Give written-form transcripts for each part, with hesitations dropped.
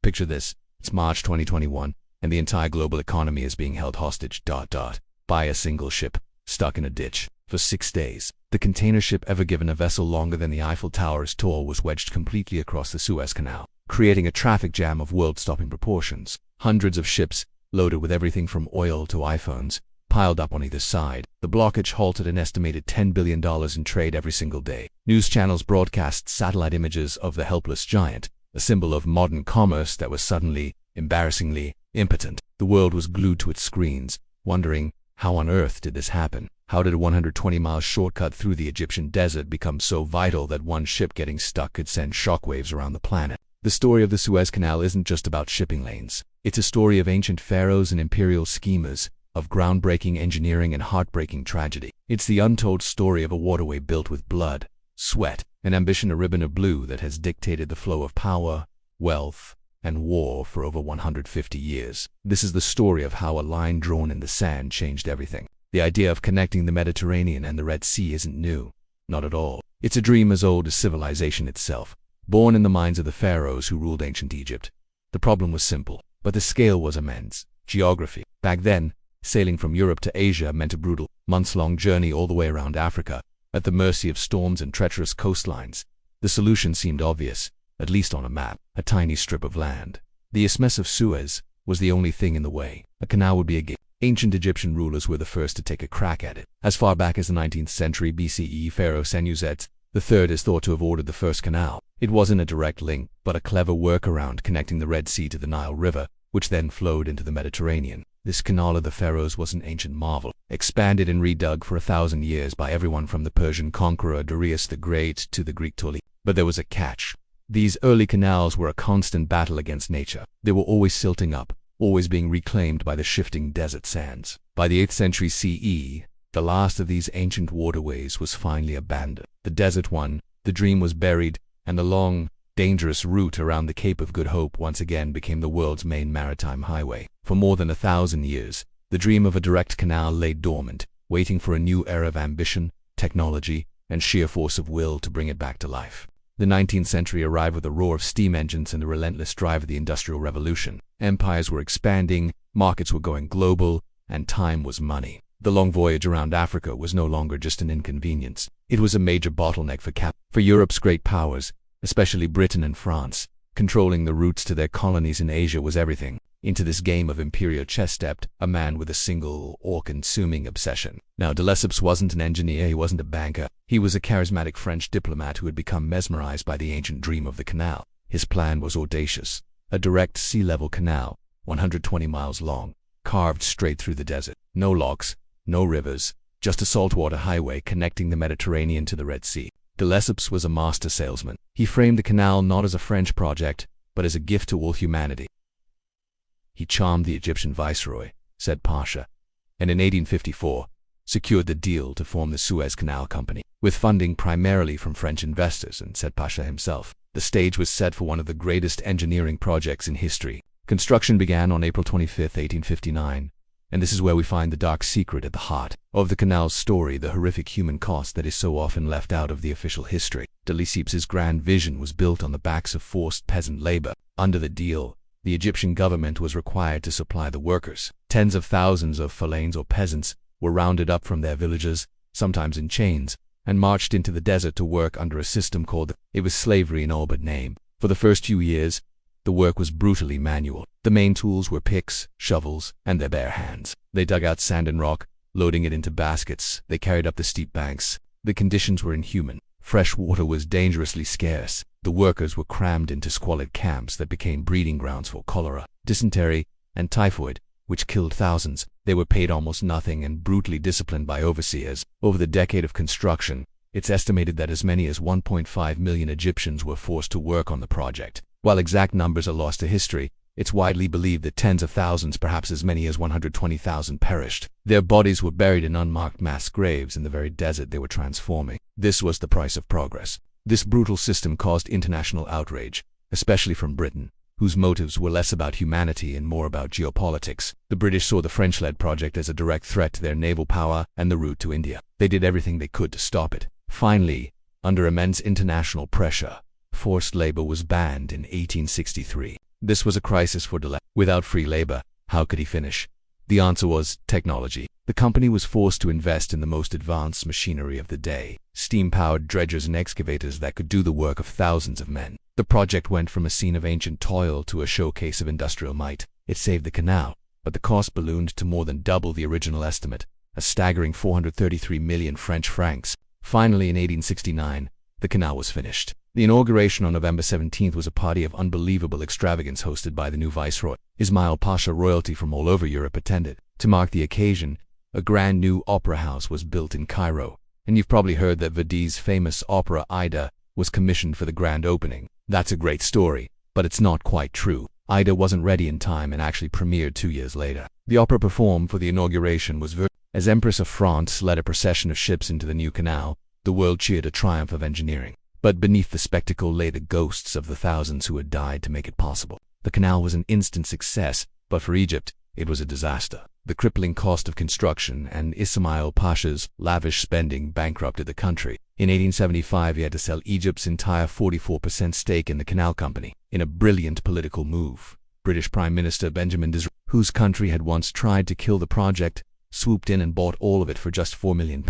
Picture this, it's March 2021, and the entire global economy is being held hostage, by a single ship, stuck in a ditch, for 6 days. The container ship ever given a vessel longer than the Eiffel Tower's tall was wedged completely across the Suez Canal, creating a traffic jam of world-stopping proportions. Hundreds of ships, loaded with everything from oil to iPhones, piled up on either side. The blockage halted an estimated $10 billion in trade every single day. News channels broadcast satellite images of the helpless giant, a symbol of modern commerce that was suddenly, embarrassingly, impotent. The world was glued to its screens, wondering, how on earth did this happen? How did a 120-mile shortcut through the Egyptian desert become so vital that one ship getting stuck could send shockwaves around the planet? The story of the Suez Canal isn't just about shipping lanes. It's a story of ancient pharaohs and imperial schemers, of groundbreaking engineering and heartbreaking tragedy. It's the untold story of a waterway built with blood, sweat, and ambition, a ribbon of blue that has dictated the flow of power, wealth, and war for over 150 years. This is the story of how a line drawn in the sand changed everything. The idea of connecting the Mediterranean and the Red Sea isn't new. Not at all. It's a dream as old as civilization itself, born in the minds of the pharaohs who ruled ancient Egypt. The problem was simple, but the scale was immense. Geography. Back then, sailing from Europe to Asia meant a brutal, months-long journey all the way around Africa, at the mercy of storms and treacherous coastlines. The solution seemed obvious, at least on a map: a tiny strip of land. The Isthmus of Suez was the only thing in the way. A canal would be a gate. Ancient Egyptian rulers were the first to take a crack at it. As far back as the 19th century BCE, Pharaoh Senusret III is thought to have ordered the first canal. It wasn't a direct link, but a clever workaround connecting the Red Sea to the Nile River, which then flowed into the Mediterranean. This canal of the pharaohs was an ancient marvel, expanded and redug for 1,000 years by everyone from the Persian conqueror Darius the Great to the Greek Ptolemy. But there was a catch. These early canals were a constant battle against nature. They were always silting up, always being reclaimed by the shifting desert sands. By the 8th century CE, the last of these ancient waterways was finally abandoned. The desert won, the dream was buried, and the long, dangerous route around the Cape of Good Hope once again became the world's main maritime highway. For more than 1,000 years, the dream of a direct canal lay dormant, waiting for a new era of ambition, technology, and sheer force of will to bring it back to life. The 19th century arrived with the roar of steam engines and the relentless drive of the Industrial Revolution. Empires were expanding, markets were going global, and time was money. The long voyage around Africa was no longer just an inconvenience. It was a major bottleneck for Europe's great powers, especially Britain and France. Controlling the routes to their colonies in Asia was everything. Into this game of imperial chess stepped a man with a single, all-consuming obsession. Now, de Lesseps wasn't an engineer, he wasn't a banker. He was a charismatic French diplomat who had become mesmerized by the ancient dream of the canal. His plan was audacious: a direct sea-level canal, 120 miles long, carved straight through the desert. No locks, no rivers, just a saltwater highway connecting the Mediterranean to the Red Sea. De Lesseps was a master salesman. He framed the canal not as a French project, but as a gift to all humanity. He charmed the Egyptian viceroy, Said Pasha, and in 1854, secured the deal to form the Suez Canal Company. With funding primarily from French investors and Said Pasha himself, the stage was set for one of the greatest engineering projects in history. Construction began on April 25, 1859, and this is where we find the dark secret at the heart of the canal's story, the horrific human cost that is so often left out of the official history. De Lesseps's grand vision was built on the backs of forced peasant labor. Under the deal, the Egyptian government was required to supply the workers. Tens of thousands of Pharaohs or peasants were rounded up from their villages, sometimes in chains, and marched into the desert to work under a system called it was slavery in all but name. For the first few years, the work was brutally manual. The main tools were picks, shovels, and their bare hands. They dug out sand and rock, loading it into baskets. They carried up the steep banks. The conditions were inhuman. Fresh water was dangerously scarce. The workers were crammed into squalid camps that became breeding grounds for cholera, dysentery, and typhoid, which killed thousands. They were paid almost nothing and brutally disciplined by overseers. Over the decade of construction, it's estimated that as many as 1.5 million Egyptians were forced to work on the project. While exact numbers are lost to history, it's widely believed that tens of thousands, perhaps as many as 120,000, perished. Their bodies were buried in unmarked mass graves in the very desert they were transforming. This was the price of progress. This brutal system caused international outrage, especially from Britain, whose motives were less about humanity and more about geopolitics. The British saw the French-led project as a direct threat to their naval power and the route to India. They did everything they could to stop it. Finally, under immense international pressure, forced labor was banned in 1863. This was a crisis for Deleuze. Without free labor, how could he finish? The answer was technology. The company was forced to invest in the most advanced machinery of the day, steam-powered dredgers and excavators that could do the work of thousands of men. The project went from a scene of ancient toil to a showcase of industrial might. It saved the canal, but the cost ballooned to more than double the original estimate, a staggering 433 million French francs. Finally, in 1869, the canal was finished. The inauguration on November 17th was a party of unbelievable extravagance hosted by the new viceroy. Ismail Pasha. Royalty from all over Europe attended. To mark the occasion, a grand new opera house was built in Cairo, and you've probably heard that Verdi's famous opera Aida was commissioned for the grand opening. That's a great story, but it's not quite true. Aida wasn't ready in time and actually premiered 2 years later. The opera performed for the inauguration was as Empress of France led a procession of ships into the new canal. The world cheered a triumph of engineering. But beneath the spectacle lay the ghosts of the thousands who had died to make it possible. The canal was an instant success, but for Egypt, it was a disaster. The crippling cost of construction and Ismail Pasha's lavish spending bankrupted the country. In 1875, he had to sell Egypt's entire 44% stake in the canal company. In a brilliant political move, British Prime Minister Benjamin Disraeli, whose country had once tried to kill the project, swooped in and bought all of it for just £4 million.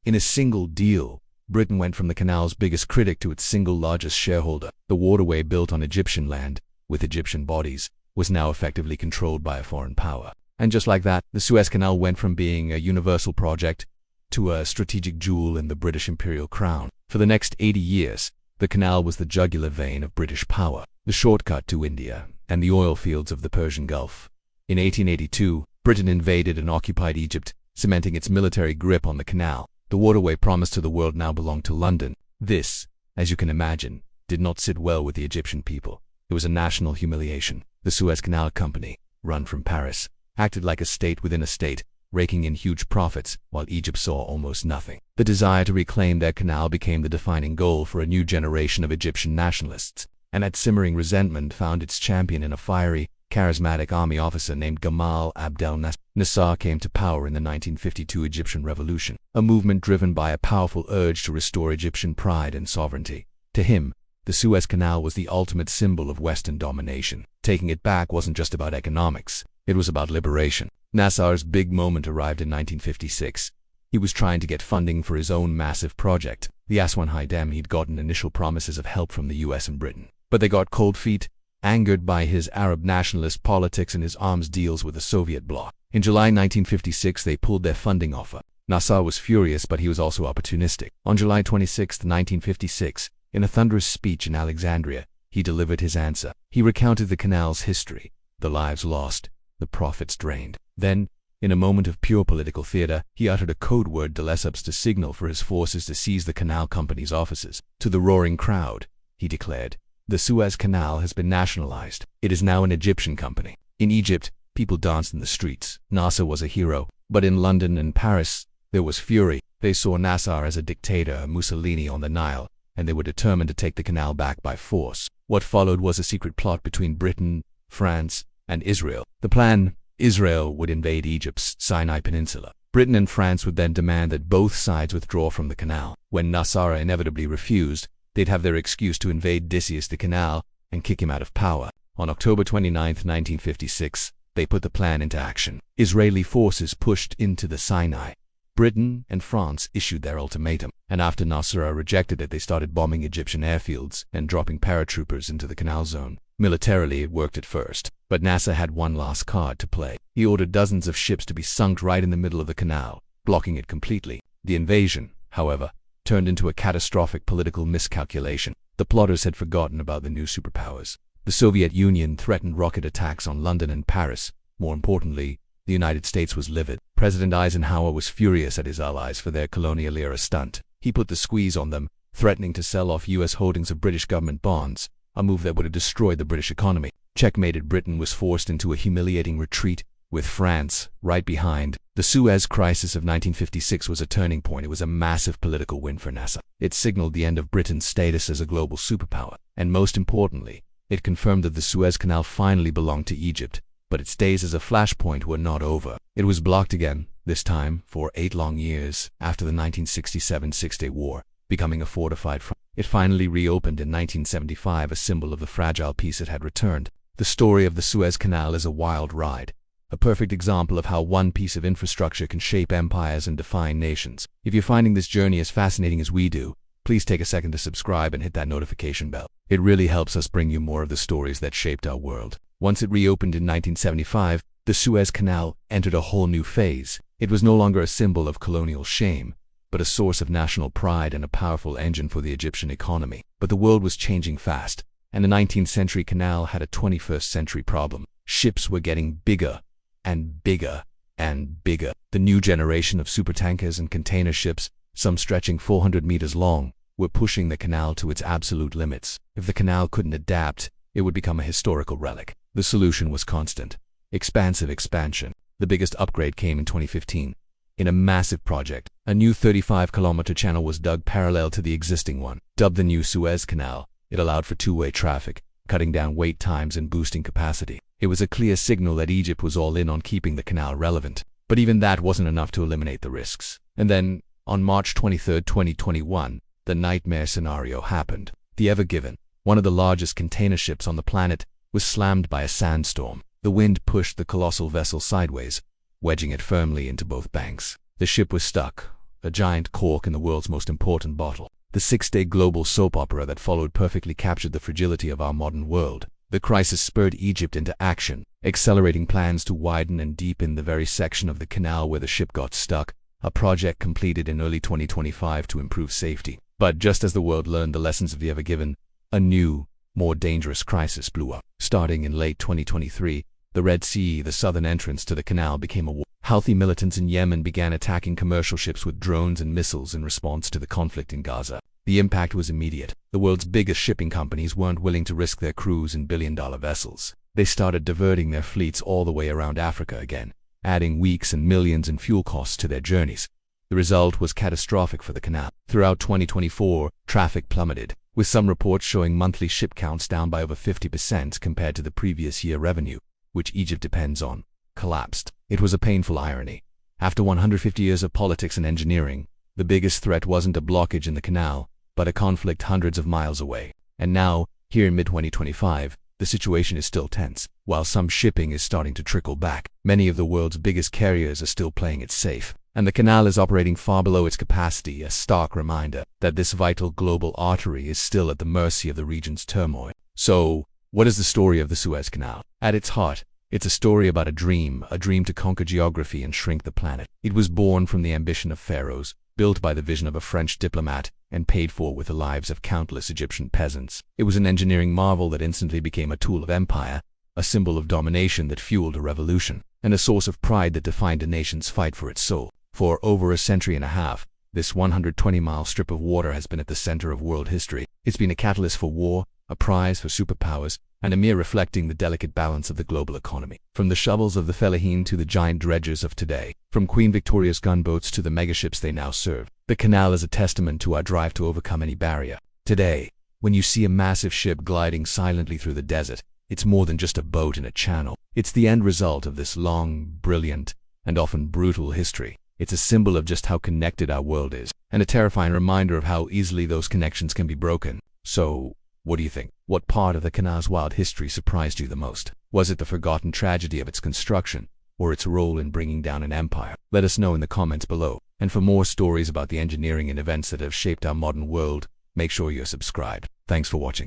In a single deal, Britain went from the canal's biggest critic to its single largest shareholder. The waterway, built on Egyptian land, with Egyptian bodies, was now effectively controlled by a foreign power. And just like that, the Suez Canal went from being a universal project to a strategic jewel in the British Imperial crown. For the next 80 years, the canal was the jugular vein of British power, the shortcut to India and the oil fields of the Persian Gulf. In 1882, Britain invaded and occupied Egypt, cementing its military grip on the canal. The waterway promised to the world now belonged to London. This, as you can imagine, did not sit well with the Egyptian people. It was a national humiliation. The Suez Canal Company, run from Paris, acted like a state within a state, raking in huge profits, while Egypt saw almost nothing. The desire to reclaim their canal became the defining goal for a new generation of Egyptian nationalists, and that simmering resentment found its champion in a fiery, charismatic army officer named Gamal Abdel Nasser. Nasser came to power in the 1952 Egyptian Revolution, a movement driven by a powerful urge to restore Egyptian pride and sovereignty. To him, the Suez Canal was the ultimate symbol of Western domination. Taking it back wasn't just about economics, it was about liberation. Nasser's big moment arrived in 1956. He was trying to get funding for his own massive project, the Aswan Dam. He'd gotten initial promises of help from the US and Britain, but they got cold feet, angered by his Arab nationalist politics and his arms deals with the Soviet bloc. In July 1956, they pulled their funding offer. Nasser was furious, but he was also opportunistic. On July 26, 1956, in a thunderous speech in Alexandria, he delivered his answer. He recounted the canal's history, the lives lost, the profits drained. Then, in a moment of pure political theater, he uttered a code word Deleuze to signal for his forces to seize the canal company's offices. To the roaring crowd, he declared, "The Suez Canal has been nationalized. It is now an Egyptian company." In Egypt, people danced in the streets. Nasser was a hero. But in London and Paris, there was fury. They saw Nasser as a dictator, a Mussolini on the Nile, and they were determined to take the canal back by force. What followed was a secret plot between Britain, France, and Israel. The plan: Israel would invade Egypt's Sinai Peninsula. Britain and France would then demand that both sides withdraw from the canal. When Nasser inevitably refused, they'd have their excuse to invade the canal and kick him out of power. On October 29, 1956, they put the plan into action. Israeli forces pushed into the Sinai. Britain and France issued their ultimatum, and after Nasser rejected it, they started bombing Egyptian airfields and dropping paratroopers into the canal zone. Militarily, it worked at first, but Nasser had one last card to play. He ordered dozens of ships to be sunk right in the middle of the canal, blocking it completely. The invasion, however, turned into a catastrophic political miscalculation. The plotters had forgotten about the new superpowers. The Soviet Union threatened rocket attacks on London and Paris. More importantly, the United States was livid. President Eisenhower was furious at his allies for their colonial-era stunt. He put the squeeze on them, threatening to sell off U.S. holdings of British government bonds, a move that would have destroyed the British economy. Checkmated, Britain was forced into a humiliating retreat, with France right behind. The Suez Crisis of 1956 was a turning point. It was a massive political win for Nasser. It signaled the end of Britain's status as a global superpower, and most importantly, it confirmed that the Suez Canal finally belonged to Egypt. But its days as a flashpoint were not over. It was blocked again, this time for 8 long years after the 1967 Six-Day War, becoming a fortified front. It finally reopened in 1975, a symbol of the fragile peace it had returned. The story of the Suez Canal is a wild ride, a perfect example of how one piece of infrastructure can shape empires and define nations. If you're finding this journey as fascinating as we do, please take a second to subscribe and hit that notification bell. It really helps us bring you more of the stories that shaped our world. Once it reopened in 1975, the Suez Canal entered a whole new phase. It was no longer a symbol of colonial shame, but a source of national pride and a powerful engine for the Egyptian economy. But the world was changing fast, and the 19th century canal had a 21st century problem. Ships were getting bigger and bigger and bigger. The new generation of supertankers and container ships, some stretching 400 meters long, were pushing the canal to its absolute limits. If the canal couldn't adapt, it would become a historical relic. The solution was constant, expansive expansion. The biggest upgrade came in 2015. In a massive project, a new 35-kilometer channel was dug parallel to the existing one. Dubbed the new Suez Canal, it allowed for two-way traffic, cutting down wait times and boosting capacity. It was a clear signal that Egypt was all in on keeping the canal relevant. But even that wasn't enough to eliminate the risks. And then, on March 23, 2021, the nightmare scenario happened. The Ever Given, one of the largest container ships on the planet, was slammed by a sandstorm. The wind pushed the colossal vessel sideways, wedging it firmly into both banks. The ship was stuck, a giant cork in the world's most important bottle. The 6-day global soap opera that followed perfectly captured the fragility of our modern world. The crisis spurred Egypt into action, accelerating plans to widen and deepen the very section of the canal where the ship got stuck, a project completed in early 2025 to improve safety. But just as the world learned the lessons of the Ever Given, a new, more dangerous crisis blew up. Starting in late 2023, the Red Sea, the southern entrance to the canal, became a war. Houthi militants in Yemen began attacking commercial ships with drones and missiles in response to the conflict in Gaza. The impact was immediate. The world's biggest shipping companies weren't willing to risk their crews in billion-dollar vessels. They started diverting their fleets all the way around Africa again, adding weeks and millions in fuel costs to their journeys. The result was catastrophic for the canal. Throughout 2024, traffic plummeted, with some reports showing monthly ship counts down by over 50% compared to the previous year. Revenue, which Egypt depends on, collapsed. It was a painful irony. After 150 years of politics and engineering, the biggest threat wasn't a blockage in the canal, but a conflict hundreds of miles away. And now, here in mid-2025, the situation is still tense. While some shipping is starting to trickle back, many of the world's biggest carriers are still playing it safe. And the canal is operating far below its capacity, a stark reminder that this vital global artery is still at the mercy of the region's turmoil. So, what is the story of the Suez Canal? At its heart, it's a story about a dream to conquer geography and shrink the planet. It was born from the ambition of Pharaohs, built by the vision of a French diplomat, and paid for with the lives of countless Egyptian peasants. It was an engineering marvel that instantly became a tool of empire, a symbol of domination that fueled a revolution, and a source of pride that defined a nation's fight for its soul. For over a century and a half, this 120-mile strip of water has been at the center of world history. It's been a catalyst for war, a prize for superpowers, and a mirror reflecting the delicate balance of the global economy. From the shovels of the Pharaohs to the giant dredgers of today, from Queen Victoria's gunboats to the megaships they now serve, the canal is a testament to our drive to overcome any barrier. Today, when you see a massive ship gliding silently through the desert, it's more than just a boat in a channel. It's the end result of this long, brilliant, and often brutal history. It's a symbol of just how connected our world is, and a terrifying reminder of how easily those connections can be broken. So, what do you think? What part of the canal's wild history surprised you the most? Was it the forgotten tragedy of its construction, or its role in bringing down an empire? Let us know in the comments below. And for more stories about the engineering and events that have shaped our modern world, make sure you're subscribed. Thanks for watching.